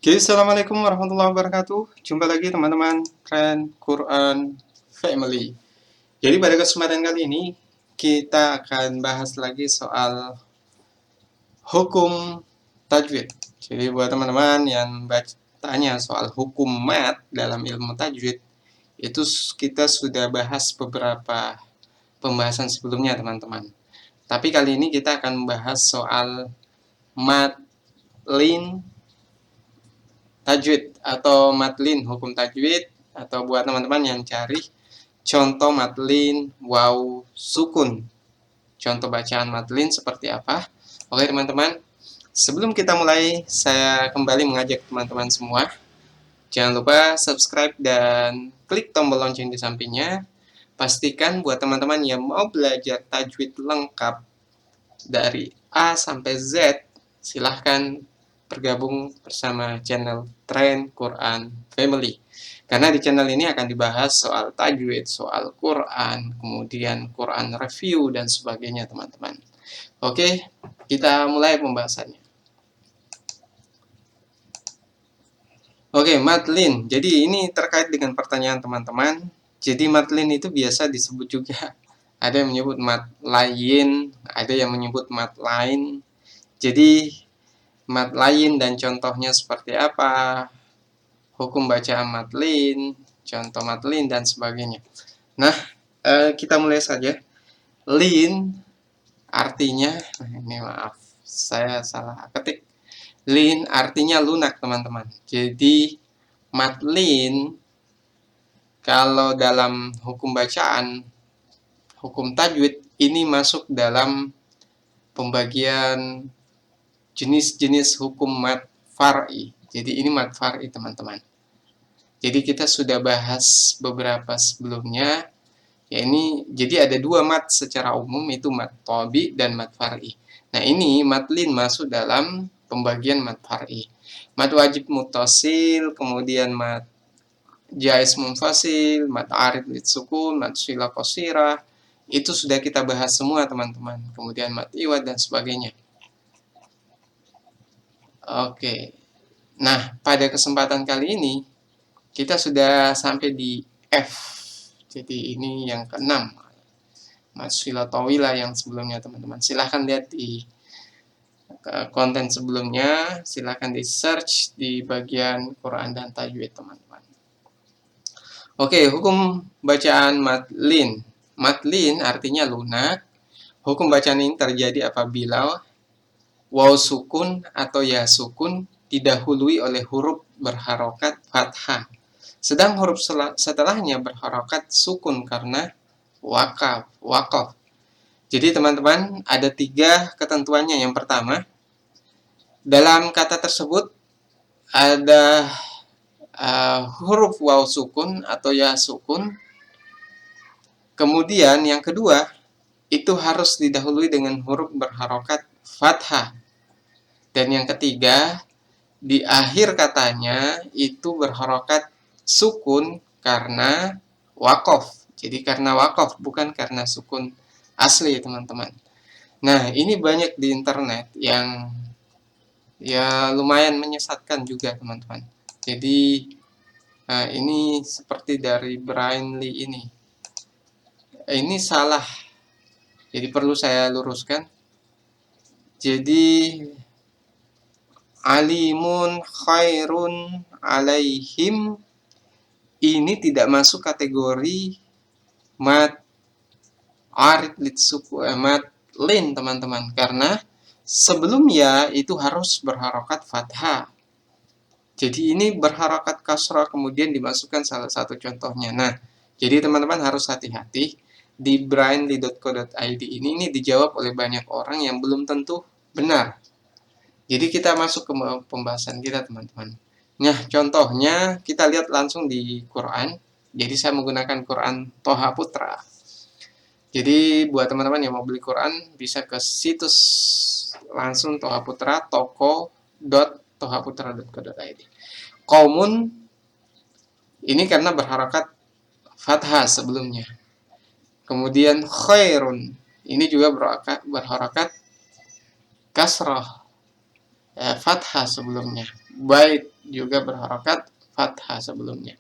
Oke, assalamualaikum warahmatullahi wabarakatuh. Jumpa lagi teman-teman Tren Quran Family. Jadi pada kesempatan kali ini kita akan bahas lagi soal hukum tajwid. Jadi buat teman-teman yang tanya soal hukum mat dalam ilmu tajwid, itu kita sudah bahas beberapa pembahasan sebelumnya teman-teman. Tapi kali ini kita akan membahas soal mat lin tajwid atau matlin hukum tajwid, atau buat teman-teman yang cari contoh matlin waw sukun, contoh bacaan matlin seperti apa. Oke teman-teman, sebelum kita mulai, saya kembali mengajak teman-teman semua, jangan lupa subscribe dan klik tombol lonceng di sampingnya. Pastikan buat teman-teman yang mau belajar tajwid lengkap dari A sampai Z, silahkan bergabung bersama channel Tren Quran Family. Karena di channel ini akan dibahas soal tajwid, soal Quran, kemudian Quran review, dan sebagainya teman-teman. Oke, kita mulai pembahasannya. Oke, matlin. Jadi ini terkait dengan pertanyaan teman-teman. Jadi matlin itu biasa disebut juga, ada yang menyebut mat lain, ada yang menyebut mat lain. Jadi mat lain dan contohnya seperti apa, hukum bacaan matlin, contoh matlin, dan sebagainya. Nah, kita mulai saja. Lin artinya, ini maaf, saya salah ketik. Lin artinya lunak, teman-teman. Jadi matlin kalau dalam hukum bacaan, hukum tajwid, ini masuk dalam pembagian jenis-jenis hukum mat far'i. Jadi ini mat far'i, teman-teman. Jadi kita sudah bahas beberapa sebelumnya. Ya ini, jadi ada dua mat secara umum, itu mat tobi dan mat far'i. Nah ini matlin masuk dalam pembagian mat far'i. Mat wajib mutasil, kemudian mat jais munfasil, mat arid lid sukun, mat sila qasirah, itu sudah kita bahas semua teman-teman. Kemudian mat iwad dan sebagainya. Oke. Nah, pada kesempatan kali ini kita sudah sampai di F. Jadi ini yang keenam. Masfilah tawila yang sebelumnya teman-teman. Silahkan lihat di konten sebelumnya. Silahkan di search di bagian Quran dan Tajwid teman-teman. Oke, hukum bacaan matlin. Matlin artinya lunak. Hukum bacaan ini terjadi apabila waw sukun atau ya sukun didahului oleh huruf berharokat fathah, sedang huruf setelahnya berharokat sukun karena wakaf. Jadi teman-teman, ada 3 ketentuannya. Yang pertama, dalam kata tersebut ada huruf waw sukun atau ya sukun. Kemudian yang kedua, itu harus didahului dengan huruf berharokat fathah. Dan yang ketiga, di akhir katanya itu berharokat sukun karena wakof. Jadi karena wakof, bukan karena sukun asli, teman-teman. Nah, ini banyak di internet yang ya lumayan menyesatkan juga, teman-teman. Jadi ini seperti dari Brian Lee ini. Ini salah. Jadi perlu saya luruskan. Jadi alimun khairun alaihim ini tidak masuk kategori mat arid litsuku mat lin, teman-teman, karena sebelum ya itu harus berharokat fathah. Jadi ini berharokat kasrah kemudian dimasukkan salah satu contohnya. Nah, jadi teman-teman harus hati-hati. Di brainly.co.id ini dijawab oleh banyak orang yang belum tentu benar. Jadi kita masuk ke pembahasan kita, teman-teman. Nah, contohnya kita lihat langsung di Quran. Jadi saya menggunakan Quran Toha Putra. Jadi buat teman-teman yang mau beli Quran bisa ke situs langsung Toha Putra, toko.tohaputra.co.id. Qaumun ini karena berharokat fathah sebelumnya. Kemudian khairun ini juga berharokat kasrah. fathah sebelumnya. Bait juga berharokat fathah sebelumnya.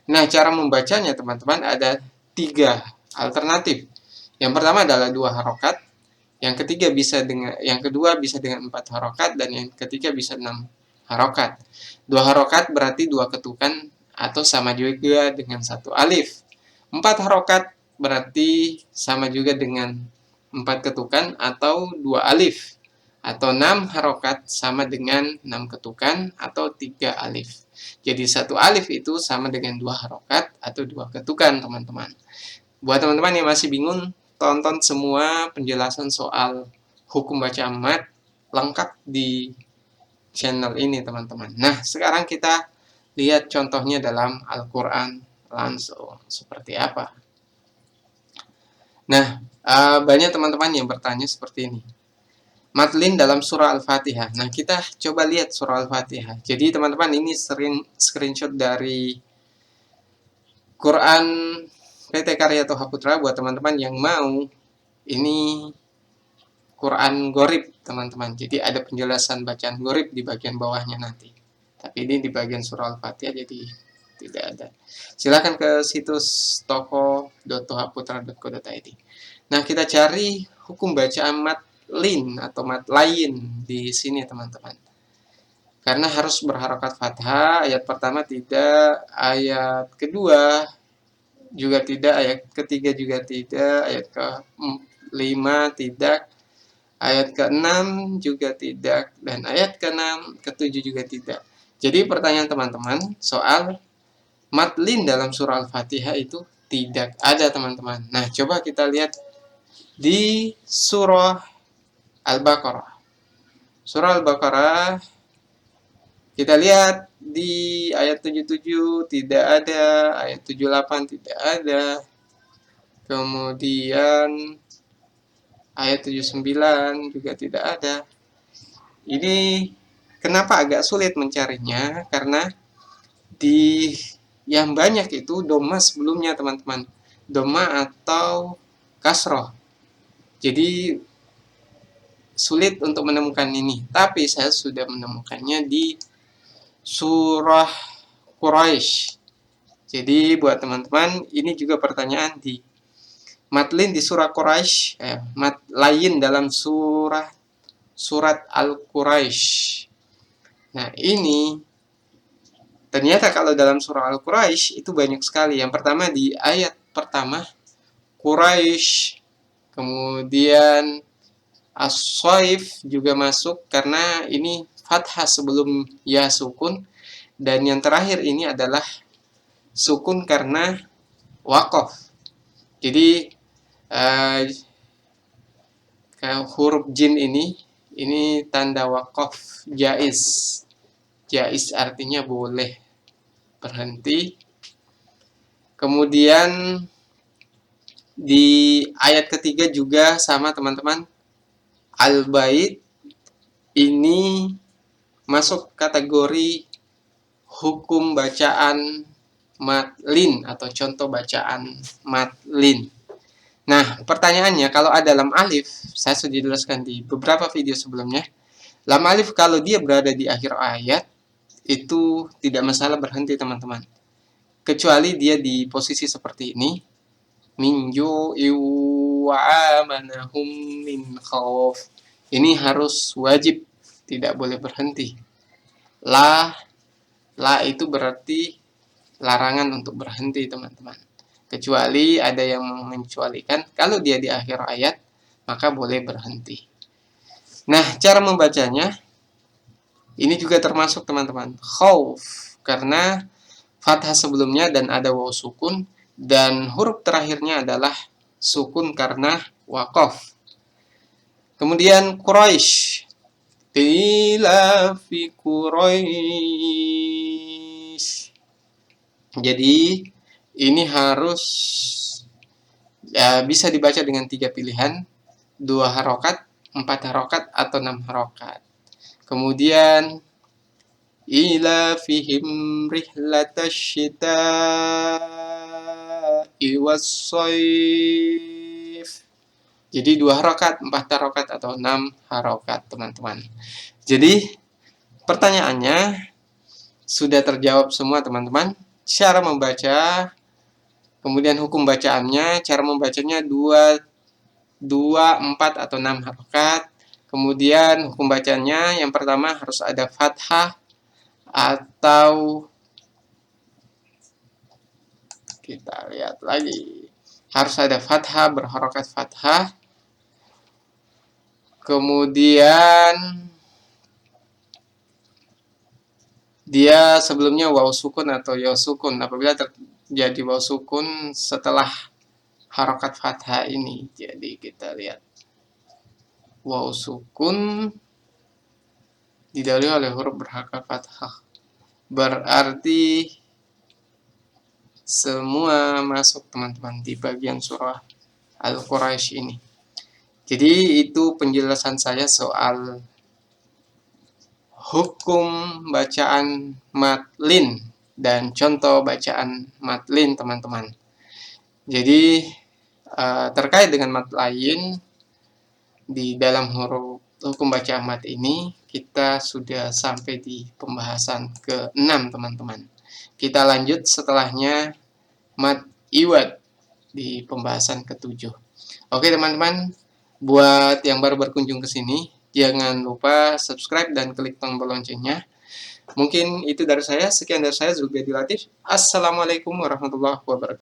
Nah, cara membacanya teman-teman ada 3 alternatif. Yang pertama adalah 2 harokat, yang kedua bisa dengan 4 harokat, dan yang ketiga bisa 6 harokat. 2 harokat berarti 2 ketukan atau sama juga dengan 1 alif. 4 harokat berarti sama juga dengan 4 ketukan atau 2 alif. Atau 6 harokat sama dengan 6 ketukan atau 3 alif. Jadi 1 alif itu sama dengan 2 harokat atau 2 ketukan, teman-teman. Buat teman-teman yang masih bingung, tonton semua penjelasan soal hukum baca mat lengkap di channel ini, teman-teman. Nah, sekarang kita lihat contohnya dalam Al-Quran langsung seperti apa. Nah, banyak teman-teman yang bertanya seperti ini. Matlin dalam surah Al-Fatihah. Nah, kita coba lihat surah Al-Fatihah. Jadi, teman-teman, ini sering screenshot dari Quran PT Karya Toha Putra buat teman-teman yang mau. Ini Quran Gorib, teman-teman. Jadi ada penjelasan bacaan Gorib di bagian bawahnya nanti. Tapi ini di bagian surah Al-Fatihah, jadi tidak ada. Silahkan ke situs toko.tohaputra.co.id. Nah, kita cari hukum bacaan matlin atau matlain di sini, teman-teman. Karena harus berharokat fathah, ayat pertama tidak, ayat kedua juga tidak, ayat ketiga juga tidak, ayat ke-5 tidak, ayat ke-6 juga tidak, dan ayat ke-6, ke-7 juga tidak. Jadi pertanyaan teman-teman soal matlin dalam surah Al-Fatihah itu tidak ada, teman-teman. Nah, coba kita lihat di surah Al-Baqarah. Surah Al-Baqarah, kita lihat di ayat 77 tidak ada, ayat 78 tidak ada, kemudian ayat 79 juga tidak ada. Ini kenapa agak sulit mencarinya? Karena di yang banyak itu doma sebelumnya, teman-teman. Doma atau kasroh. Jadi sulit untuk menemukan ini. Tapi saya sudah menemukannya di surah Quraisy. Jadi buat teman-teman, ini juga pertanyaan di matlin di surah Quraisy, matlain dalam surat Al-Quraisy. Nah, ini ternyata kalau dalam surah Al-Quraisy itu banyak sekali. Yang pertama di ayat pertama Quraisy, kemudian As-Saif juga masuk karena ini fathah sebelum ya sukun, dan yang terakhir ini adalah sukun karena waqaf. Jadi huruf jin ini tanda waqaf jaiz. Jaiz artinya boleh berhenti. Kemudian di ayat ketiga juga sama, teman-teman. Al-Bait ini masuk kategori hukum bacaan matlin atau contoh bacaan matlin. Nah, pertanyaannya kalau ada lam alif, saya sudah jelaskan di beberapa video sebelumnya. Lam alif kalau dia berada di akhir ayat, itu tidak masalah berhenti, teman-teman. Kecuali dia di posisi seperti ini. Minju iwa'amanahum min khawf. Ini harus wajib, tidak boleh berhenti. La itu berarti larangan untuk berhenti, teman-teman. Kecuali ada yang mengecualikan, kalau dia di akhir ayat, maka boleh berhenti. Nah, cara membacanya, ini juga termasuk, teman-teman, khauf, karena fathah sebelumnya dan ada waw sukun, dan huruf terakhirnya adalah sukun karena waqaf. Kemudian Quraisy, Qila fi Quraisy. Jadi ini harus bisa dibaca dengan 3 pilihan, 2 harokat, 4 harokat, atau 6 harokat. Kemudian ila fihim rihlatasyita'i was-shaif. Jadi 2 harokat, 4 harokat, atau 6 harokat, teman-teman. Jadi Pertanyaannya sudah terjawab semua teman-teman. Cara membaca, kemudian hukum bacaannya, cara membacanya 2, 4 atau 6 harokat. Kemudian hukum bacanya yang pertama harus ada fathah atau kita lihat lagi. Harus ada fathah, berharokat fathah. Kemudian dia sebelumnya waw sukun atau ya sukun. Apabila terjadi waw sukun setelah harokat fathah ini. Jadi kita lihat waw sukun didahului oleh huruf berharokat fathah. Berarti semua masuk teman-teman di bagian surah Al-Quraisy ini. Jadi itu penjelasan saya soal hukum bacaan matlin dan contoh bacaan matlin teman-teman. Jadi terkait dengan mat lain di dalam huruf hukum bacaan mat ini kita sudah sampai di pembahasan ke-6 teman-teman. Kita lanjut setelahnya mat iwad di pembahasan ke-7. Oke teman-teman, buat yang baru berkunjung ke sini, jangan lupa subscribe dan klik tombol loncengnya. Mungkin itu dari saya. Sekian dari saya, Zulbiadi Latif. Assalamualaikum warahmatullahi wabarakatuh.